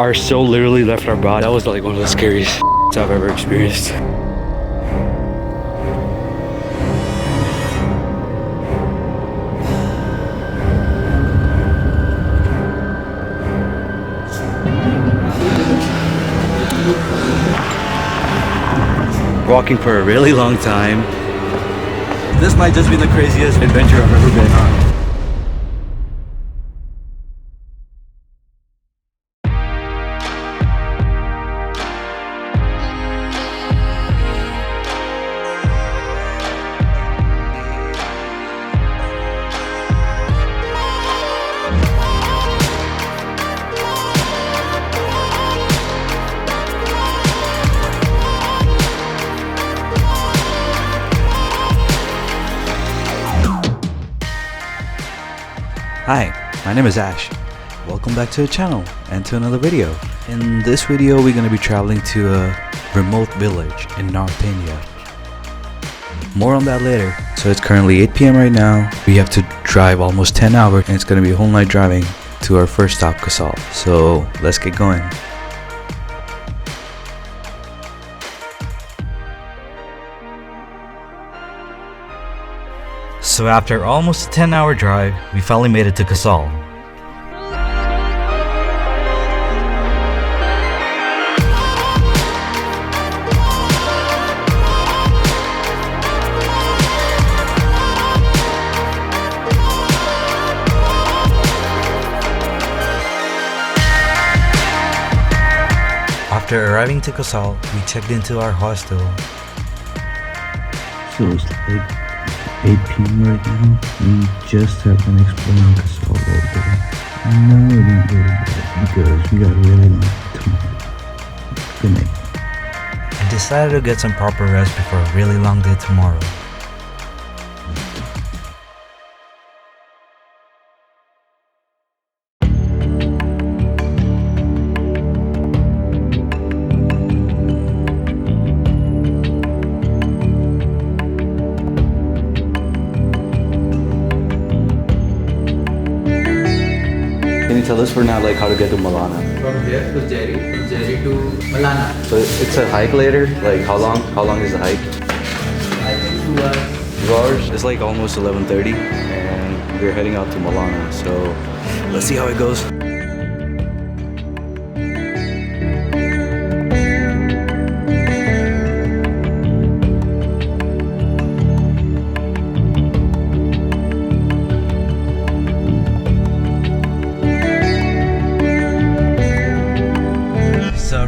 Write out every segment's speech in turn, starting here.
Our soul literally left our body. That was like one of the scariest I've ever experienced. Walking for a really long time. This might just be the craziest adventure I've ever been on. Hi, my name is Ash. Welcome back to the channel and to another video. In this video, we're going to be traveling to a remote village in North India. More on that later. So it's currently 8 p.m. right now. We have to drive almost 10 hours and it's going to be a whole night driving to our first stop, Kasal. So let's get going. So after almost a 10-hour drive, we finally made it to Kasal. After arriving to Kasal, we checked into our hostel. So it's like 8 p.m. right now. We just have been exploring Kasal all day. Now we're gonna go to bed because we got a really long tomorrow. Good night. I decided to get some proper rest before a really long day tomorrow. Can you tell us for now, like, how to get to Malana? From here to Jerry to Malana. So it's a hike later. Like, how long? How long is the hike? I think 2 hours. 2 hours. It's like almost 11:30, and we're heading out to Malana. So let's see how it goes.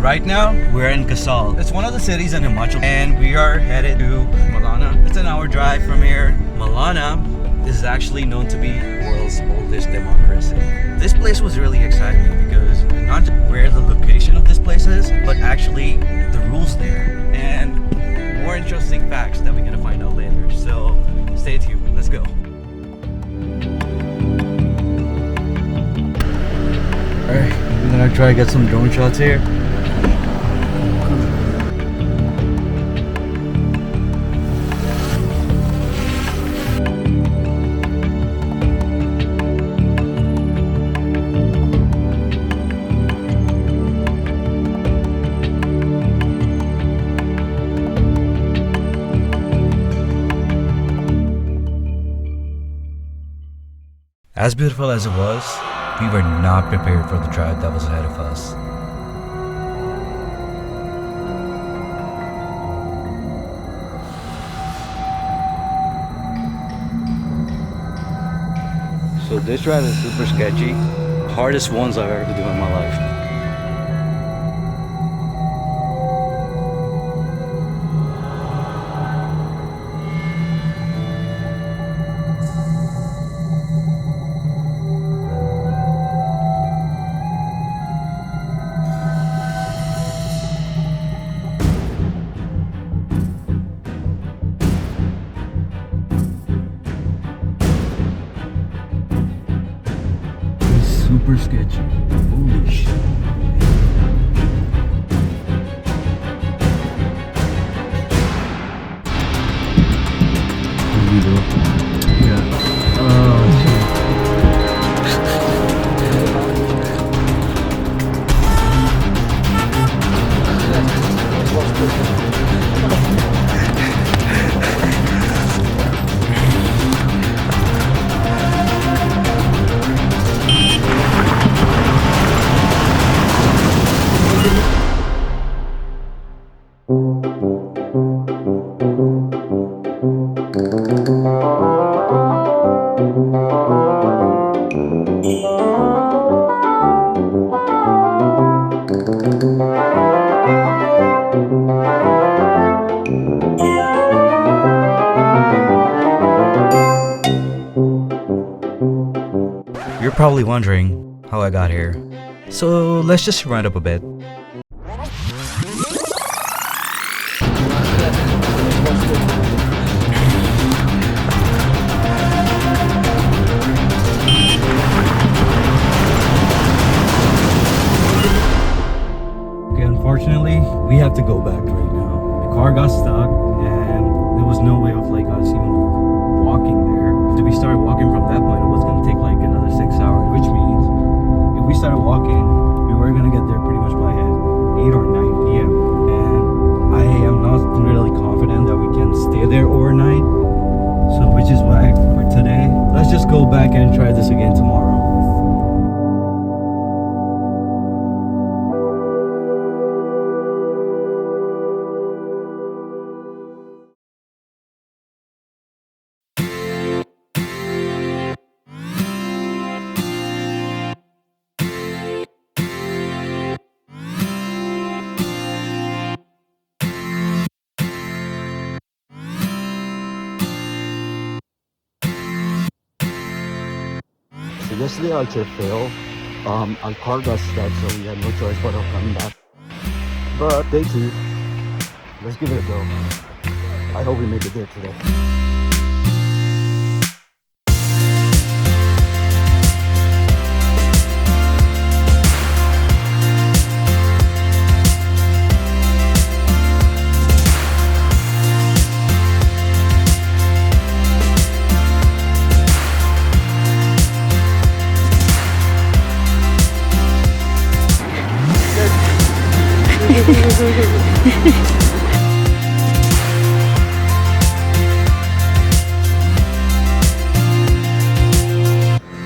Right now, we're in Kasal. It's one of the cities in Himachal, and we are headed to Malana. It's an hour drive from here. Malana is actually known to be the world's oldest democracy. This place was really exciting me because not just where the location of this place is, but actually the rules there and more interesting facts that we're gonna find out later. So stay tuned. Let's go. All right, we're gonna try to get some drone shots here. As beautiful as it was, we were not prepared for the drive that was ahead of us. So this drive is super sketchy. Hardest ones I've ever done in my life. Super sketchy. Holy shit. You're probably wondering how I got here. So let's just run up a bit. Okay, unfortunately, we have to go back right now. The car got stuck and there was no way of like us even walking there. If we started walking from that point, it was gonna take like another 6 hours, which means if we started walking, we were gonna get there pretty much by 8 or 9 p.m. And I am not really confident that we can stay there overnight. So which is why for today, let's just go back and try this again tomorrow. So yesterday our trip failed. Our car got stuck, so we had no choice but of coming back. But day 2, let's give it a go. I hope we make it there today.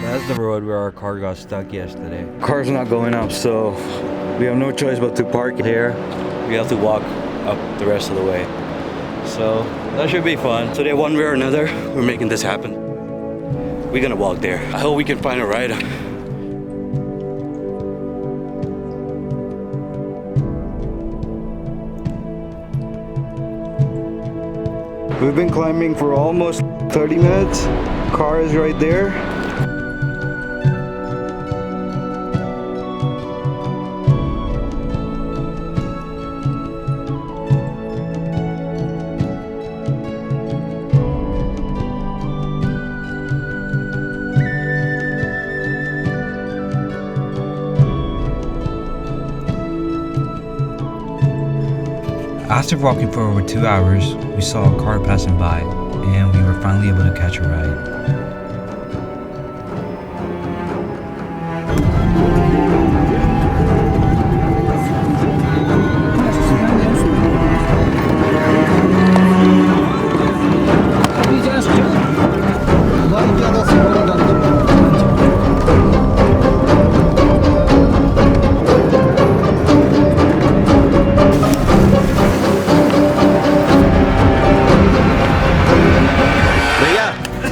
That's the road where our car got stuck yesterday. Car's not going up, so we have no choice but to park here. We have to walk up the rest of the way. So that should be fun. Today, one way or another, we're making this happen. We're gonna walk there. I hope we can find a ride. We've been climbing for almost 30 minutes. Car is right there. After walking for over 2 hours, we saw a car passing by and we were finally able to catch a ride.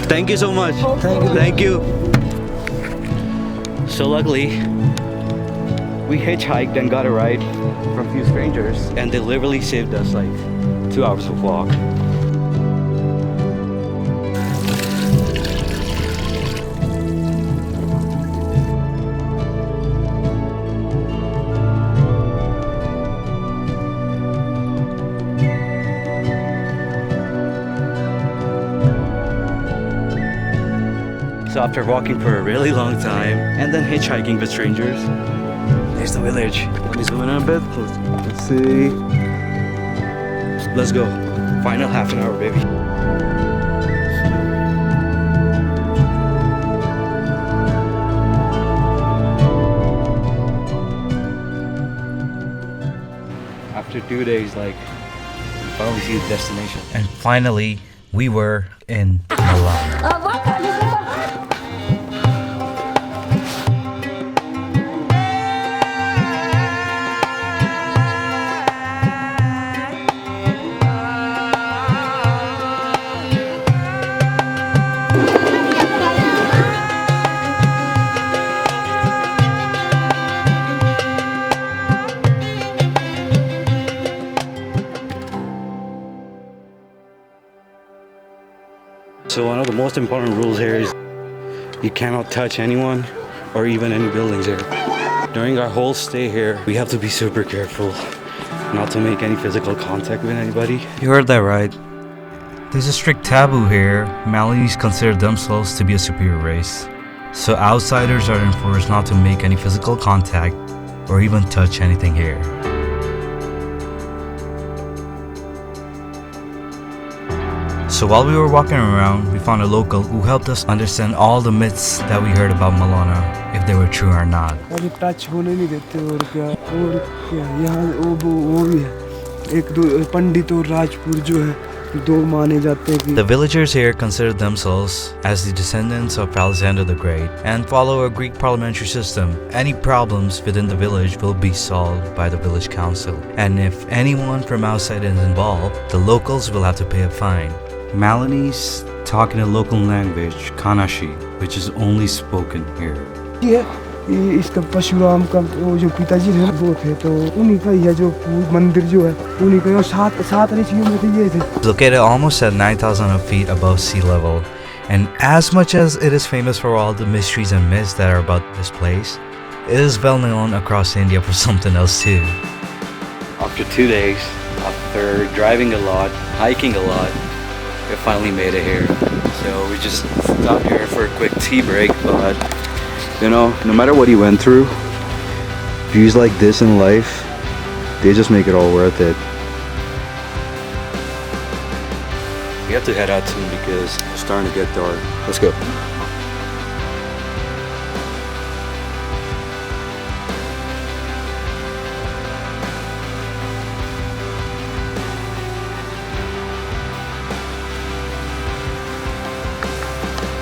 Thank you so much. Thank you. So luckily, we hitchhiked and got a ride from a few strangers, and they literally saved us like 2 hours of walk. So after walking for a really long time and then hitchhiking with strangers, there's the village. Let me zoom in a bit. Let's see. Let's go. Final half an hour, baby. After 2 days, like, we finally see the destination. And finally, we were in Malana. So one of the most important rules here is you cannot touch anyone or even any buildings here. During our whole stay here, we have to be super careful not to make any physical contact with anybody. You heard that right. There's a strict taboo here. Malinese consider themselves to be a superior race. So outsiders are enforced not to make any physical contact or even touch anything here. So while we were walking around, we found a local who helped us understand all the myths that we heard about Malana, if they were true or not. Touch होने नहीं देते और क्या यहाँ वो भी है एक दो पंडित और राजपूत जो है दो माने जाते हैं कि The villagers here consider themselves as the descendants of Alexander the Great and follow a Greek parliamentary system. Any problems within the village will be solved by the village council, and if anyone from outside is involved, the locals will have to pay a fine. Malinese talk in a local language, Kanashi, which is only spoken here. ये इसका परशुराम का वो जो पिताजी है वो थे तो उन्हीं का ये जो मंदिर जो है उन्हीं का सात ऋषियों में तो ये थे. Located almost at 9,000 feet above sea level, and as much as it is famous for all the mysteries and myths that are about this place, it is well known across India for something else too. After 2 days, after driving a lot, hiking a lot, we finally made it here. So we just stopped here for a quick tea break, but you know, no matter what he went through, views like this in life, they just make it all worth it. We have to head out soon because it's starting to get dark. Let's go.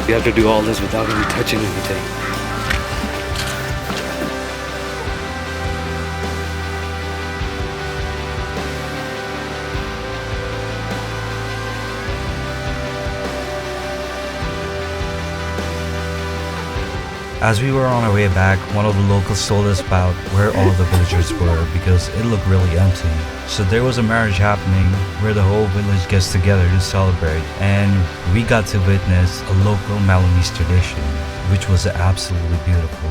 We have to do all this without even touching anything. As we were on our way back, one of the locals told us about where all the villagers were because it looked really empty. So there was a marriage happening where the whole village gets together to celebrate, and we got to witness a local Malinese tradition, which was absolutely beautiful.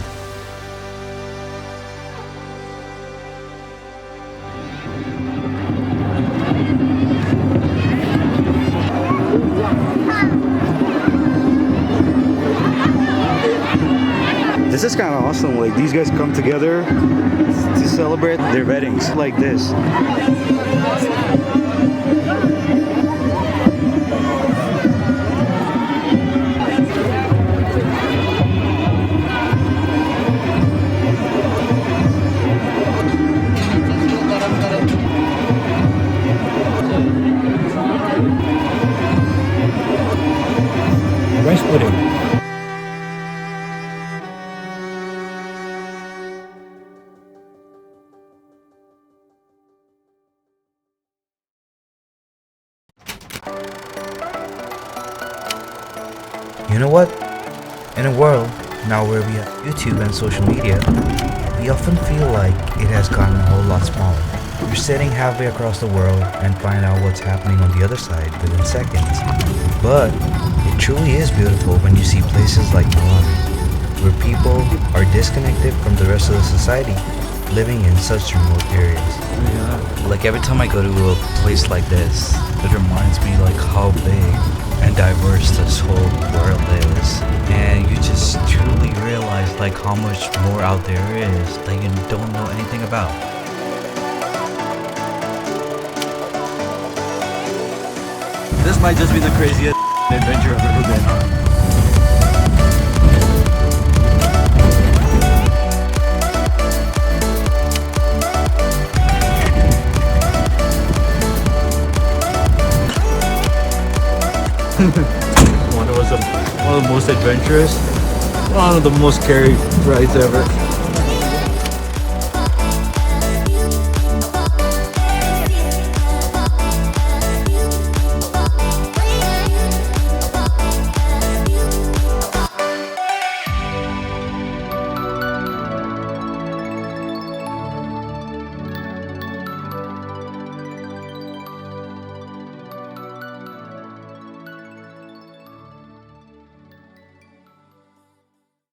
This is kind of awesome, like these guys come together to celebrate their weddings like this. Rice pudding. You know what? In a world now where we have YouTube and social media, we often feel like it has gotten a whole lot smaller. You're sitting halfway across the world and find out what's happening on the other side within seconds. But it truly is beautiful when you see places like Malana, where people are disconnected from the rest of the society, living in such remote areas. Yeah. Like every time I go to a place like this, it reminds me like how big and diverse this whole world is, and you just truly realize like how much more out there is that you don't know anything about. This might just be the craziest adventure I've ever been on. One of the most adventurous, one of the most scary rides ever.